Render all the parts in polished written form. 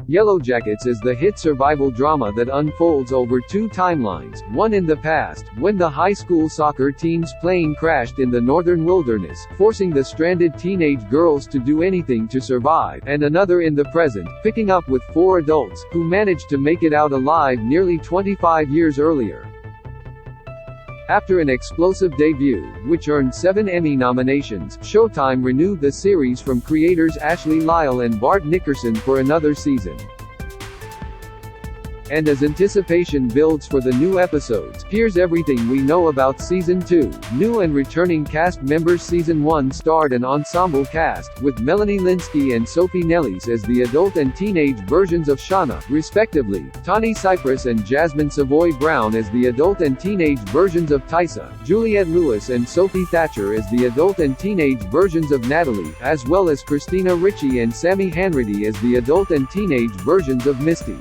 Yellowjackets is the hit survival drama that unfolds over two timelines, one in the past, when the high school soccer team's plane crashed in the northern wilderness, forcing the stranded teenage girls to do anything to survive, and another in the present, picking up with four adults, who managed to make it out alive nearly 25 years earlier. After an explosive debut, which earned 7 Emmy nominations, Showtime renewed the series from creators Lyle and Bart Nickerson for another season. And as anticipation builds for the new episodes, here's everything we know about Season 2. New and returning cast members. Season 1 starred an ensemble cast, with Melanie Lynskey and Sophie Nellis as the adult and teenage versions of Shauna, respectively, Tawny Cypress and Jasmine Savoy Brown as the adult and teenage versions of Tysa, Juliette Lewis and Sophie Thatcher as the adult and teenage versions of Natalie, as well as Christina Ricci and Sammy Hanratty as the adult and teenage versions of Misty.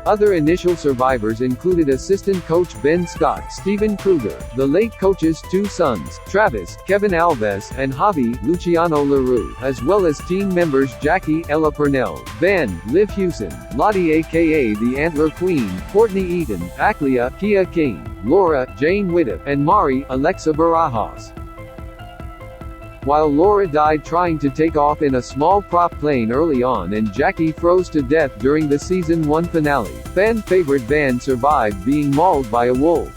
Other initial survivors included assistant coach Ben Scott, Stephen Kruger, the late coach's two sons, Travis, Kevin Alves, and Javi, Luciano LaRue, as well as team members Jackie, Ella Purnell, Ben, Liv Hewson, Lottie aka the Antler Queen, Courtney Eaton, Aklia, Kia King, Laura, Jane Widdop, and Mari, Alexa Barajas. While Laura died trying to take off in a small prop plane early on and Jackie froze to death during the Season 1 finale, fan favorite Van survived being mauled by a wolf.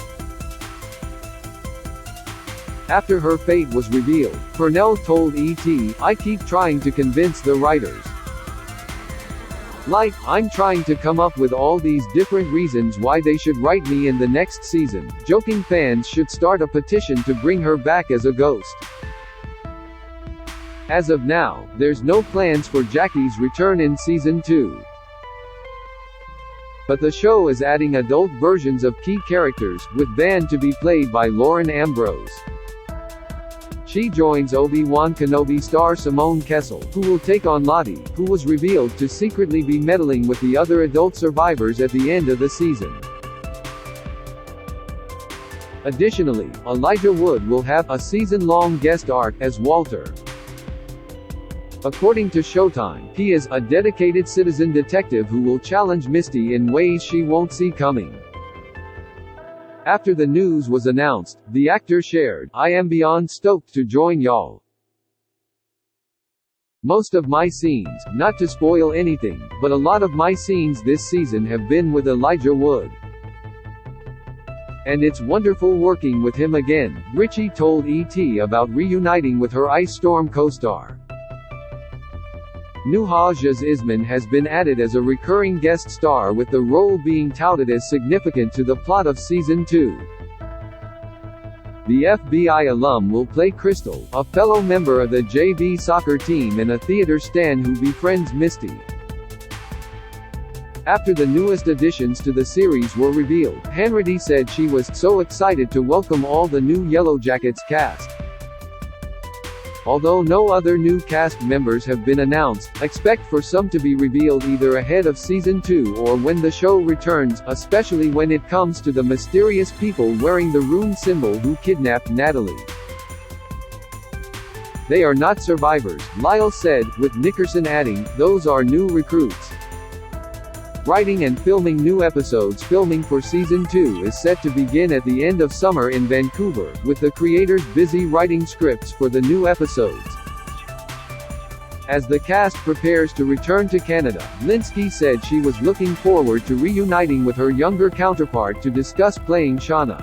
After her fate was revealed, Purnell told ET, "I keep trying to convince the writers. I'm trying to come up with all these different reasons why they should write me in the next season, joking fans should start a petition to bring her back as a ghost." As of now, there's no plans for Jackie's return in Season 2. But the show is adding adult versions of key characters, with Van to be played by Lauren Ambrose. She joins Obi-Wan Kenobi star Simone Kessel, who will take on Lottie, who was revealed to secretly be meddling with the other adult survivors at the end of the season. Additionally, Elijah Wood will have a season-long guest arc as Walter. According to Showtime, he is a dedicated citizen detective who will challenge Misty in ways she won't see coming. After the news was announced, the actor shared, "I am beyond stoked to join y'all. Most of my scenes, not to spoil anything, but a lot of my scenes this season have been with Elijah Wood. And it's wonderful working with him again," Richie told ET about reuniting with her Ice Storm co-star. Nuha Isman has been added as a recurring guest star, with the role being touted as significant to the plot of Season 2. The FBI alum will play Crystal, a fellow member of the JV soccer team and a theater stan who befriends Misty. After the newest additions to the series were revealed, Hanratty said she was "so excited to welcome all the new Yellowjackets cast. Although no other new cast members have been announced, expect for some to be revealed either ahead of Season 2 or when the show returns, especially when it comes to the mysterious people wearing the rune symbol who kidnapped Natalie. They are not survivors," Lyle said, with Nickerson adding, "those are new recruits." Writing and filming new episodes. Filming for Season 2 is set to begin at the end of summer in Vancouver, with the creators busy writing scripts for the new episodes. As the cast prepares to return to Canada, Lynskey said she was looking forward to reuniting with her younger counterpart to discuss playing Shauna.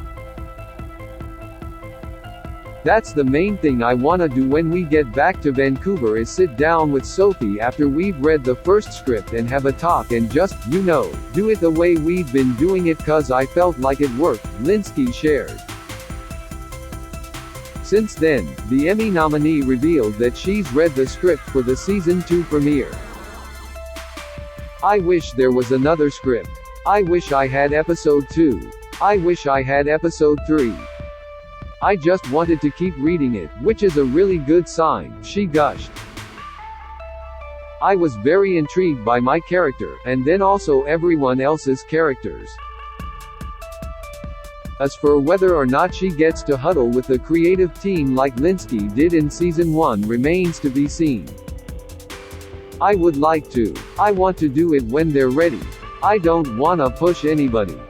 "That's the main thing I wanna do when we get back to Vancouver, is sit down with Sophie after we've read the first script and have a talk and just, do it the way we've been doing it, 'cause I felt like it worked," Lynskey shared. Since then, the Emmy nominee revealed that she's read the script for the Season 2 premiere. "I wish there was another script. I wish I had episode 2. I wish I had episode 3. I just wanted to keep reading it, which is a really good sign," she gushed. "I was very intrigued by my character, and then also everyone else's characters. As for whether or not she gets to huddle with the creative team like Lynskey did in Season 1 remains to be seen." I would like to. I want to do it when they're ready. I don't wanna push anybody.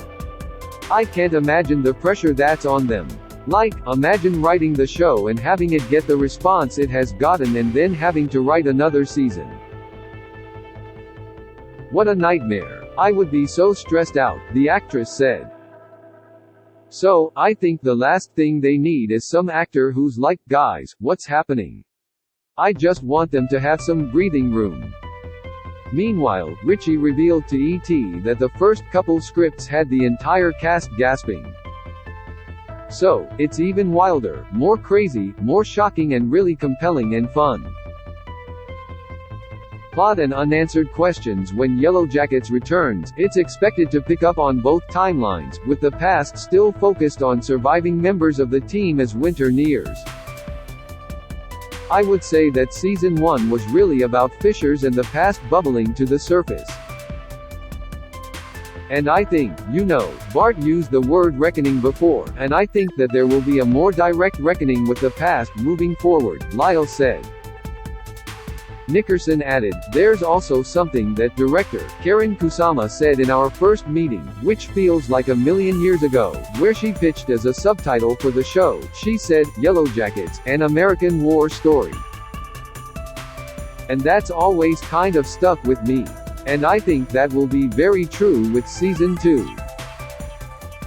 I can't imagine the pressure that's on them. Like, imagine writing the show and having it get the response it has gotten and then having to write another season. What a nightmare. I would be so stressed out, the actress said. So, I think the last thing they need is some actor who's like, guys, what's happening? I just want them to have some breathing room. Meanwhile, Richie revealed to ET that the first couple scripts had the entire cast gasping. So, it's even wilder, more crazy, more shocking and really compelling and fun. Plot and unanswered questions. When Yellowjackets returns, it's expected to pick up on both timelines, with the past still focused on surviving members of the team as winter nears. I would say that Season 1 was really about fissures and the past bubbling to the surface. And I think, Bart used the word reckoning before, and I think that there will be a more direct reckoning with the past moving forward, Lyle said. Nickerson added, there's also something that director Karen Kusama said in our first meeting, which feels like a million years ago, where she pitched as a subtitle for the show. She said, Yellowjackets, an American war story. And that's always kind of stuck with me. And I think that will be very true with Season 2.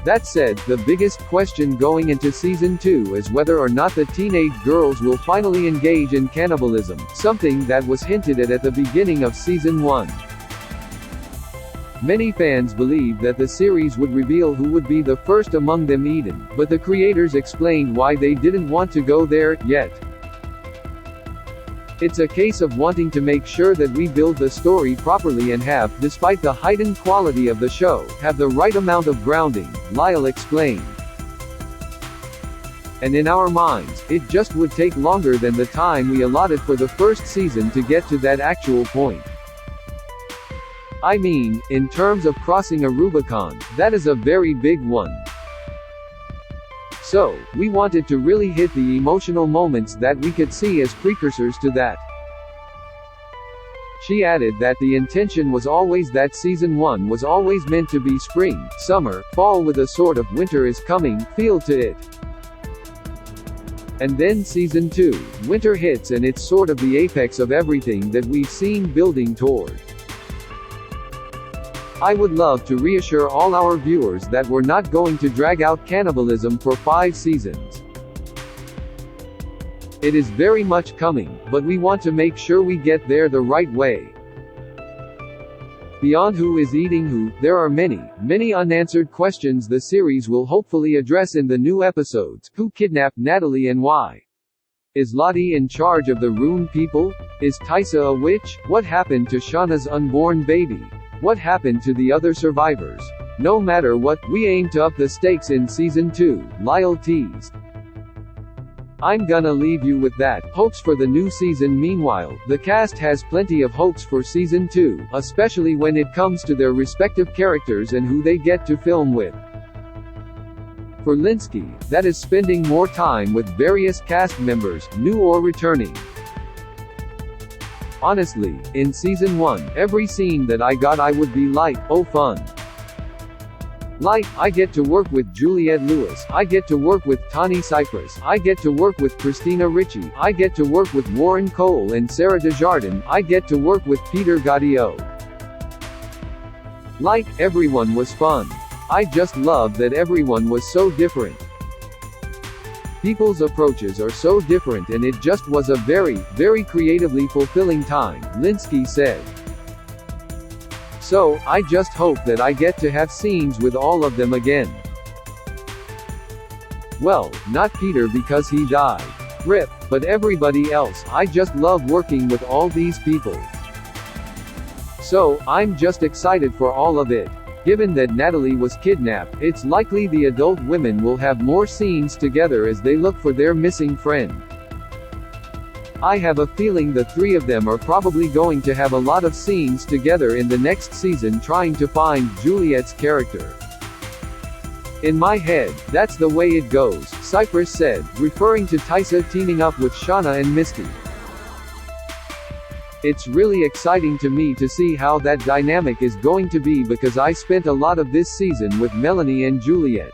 That said, the biggest question going into Season 2 is whether or not the teenage girls will finally engage in cannibalism, something that was hinted at the beginning of Season 1. Many fans believed that the series would reveal who would be the first among them eaten, but the creators explained why they didn't want to go there yet. It's a case of wanting to make sure that we build the story properly and have, despite the heightened quality of the show, have the right amount of grounding, Lyle explained. And in our minds, it just would take longer than the time we allotted for the first season to get to that actual point. I mean, in terms of crossing a Rubicon, that is a very big one. So, we wanted to really hit the emotional moments that we could see as precursors to that. She added that the intention was always that Season 1 was always meant to be spring, summer, fall with a sort of winter is coming feel to it. And then Season 2, winter hits and it's sort of the apex of everything that we've seen building toward. I would love to reassure all our viewers that we're not going to drag out cannibalism for 5 seasons. It is very much coming, but we want to make sure we get there the right way. Beyond who is eating who, there are many unanswered questions the series will hopefully address in the new episodes. Who kidnapped Natalie and why? Is Lottie in charge of the Rune people? Is Tysa a witch? What happened to Shauna's unborn baby? What happened to the other survivors? No matter what, we aim to up the stakes in Season 2, Lyle teased. I'm gonna leave you with that. Hopes for the new season. Meanwhile, the cast has plenty of hopes for Season 2, especially when it comes to their respective characters and who they get to film with. For Linsky, that is spending more time with various cast members, new or returning. Honestly, in Season 1, every scene that I got I would be like, oh fun. Like, I get to work with Juliette Lewis, I get to work with Tawny Cypress, I get to work with Christina Ricci, I get to work with Warren Cole and Sarah Desjardins, I get to work with Peter Gaudio. Like, everyone was fun. I just love that everyone was so different. People's approaches are so different and it just was a very creatively fulfilling time, Linsky said. So, I just hope that I get to have scenes with all of them again. Well, not Peter because he died. RIP, but everybody else, I just love working with all these people. So, I'm just excited for all of it. Given that Natalie was kidnapped, it's likely the adult women will have more scenes together as they look for their missing friend. I have a feeling the 3 of them are probably going to have a lot of scenes together in the next season trying to find Juliette's character. In my head, that's the way it goes, Cypress said, referring to Tysa teaming up with Shauna and Misty. It's really exciting to me to see how that dynamic is going to be because I spent a lot of this season with Melanie and Juliet.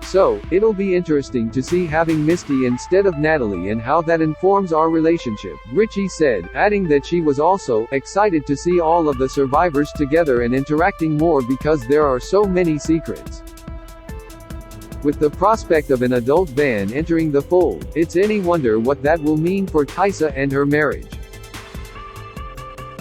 So, it'll be interesting to see having Misty instead of Natalie and how that informs our relationship," Richie said, adding that she was also excited to see all of the survivors together and interacting more because there are so many secrets. With the prospect of an adult Van entering the fold, it's any wonder what that will mean for Tysa and her marriage.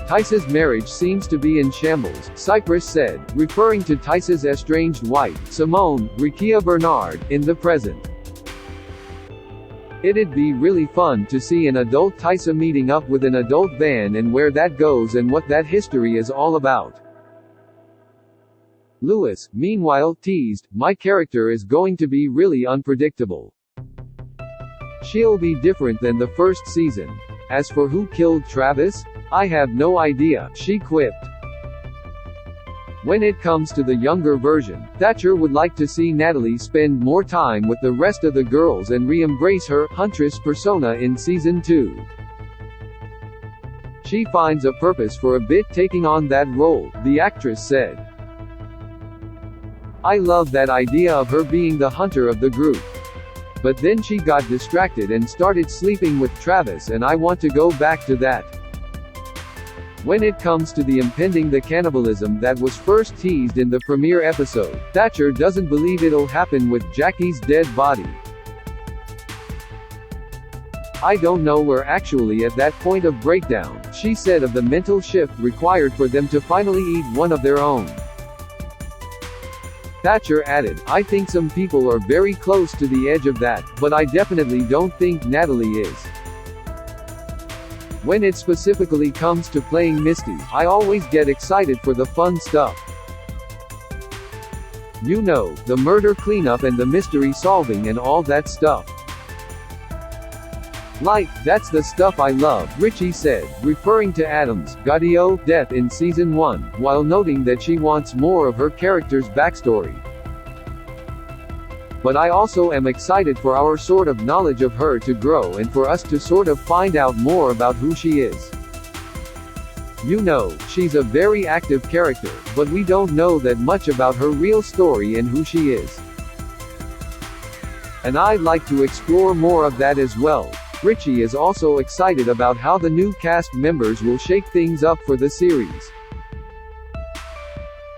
"Tysa's marriage seems to be in shambles," Cypress said, referring to Tysa's estranged wife, Simone, Rekia Bernard, in the present. "It'd be really fun to see an adult Tysa meeting up with an adult Van and where that goes and what that history is all about." Lewis, meanwhile, teased, "My character is going to be really unpredictable. She'll be different than the first season. As for who killed Travis? I have no idea," she quipped. When it comes to the younger version, Thatcher would like to see Natalie spend more time with the rest of the girls and re-embrace her Huntress persona in Season 2. "She finds a purpose for a bit taking on that role," the actress said. "I love that idea of her being the hunter of the group. But then she got distracted and started sleeping with Travis and I want to go back to that." When it comes to the impending cannibalism that was first teased in the premiere episode, Thatcher doesn't believe it'll happen with Jackie's dead body. "I don't know we're actually at that point of breakdown," she said of the mental shift required for them to finally eat one of their own. Thatcher added, "I think some people are very close to the edge of that, but I definitely don't think Natalie is. When it specifically comes to playing Misty, I always get excited for the fun stuff. You know, the murder cleanup and the mystery solving and all that stuff. Like, that's the stuff I love," Richie said, referring to Adam's Gaudio death in Season 1, while noting that she wants more of her character's backstory. "But I also am excited for our sort of knowledge of her to grow and for us to sort of find out more about who she is. You know, she's a very active character, but we don't know that much about her real story and who she is. And I'd like to explore more of that as well." Richie is also excited about how the new cast members will shake things up for the series.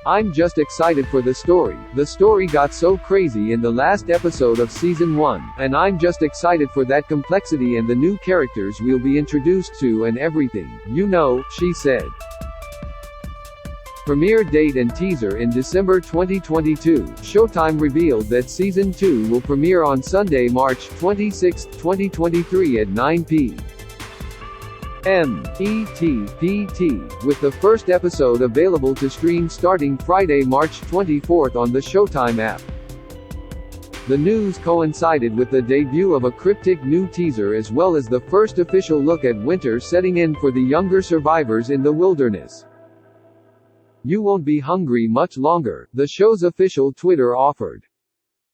"I'm just excited for the story. The story got so crazy in the last episode of Season 1, and I'm just excited for that complexity and the new characters we'll be introduced to and everything, you know," she said. Premiere date and teaser in December 2022, Showtime revealed that Season 2 will premiere on Sunday, March 26, 2023 at 9 p.m. ET/PT, with the first episode available to stream starting Friday, March 24 on the Showtime app. The news coincided with the debut of a cryptic new teaser as well as the first official look at winter setting in for the younger survivors in the wilderness. "You won't be hungry much longer," the show's official Twitter offered.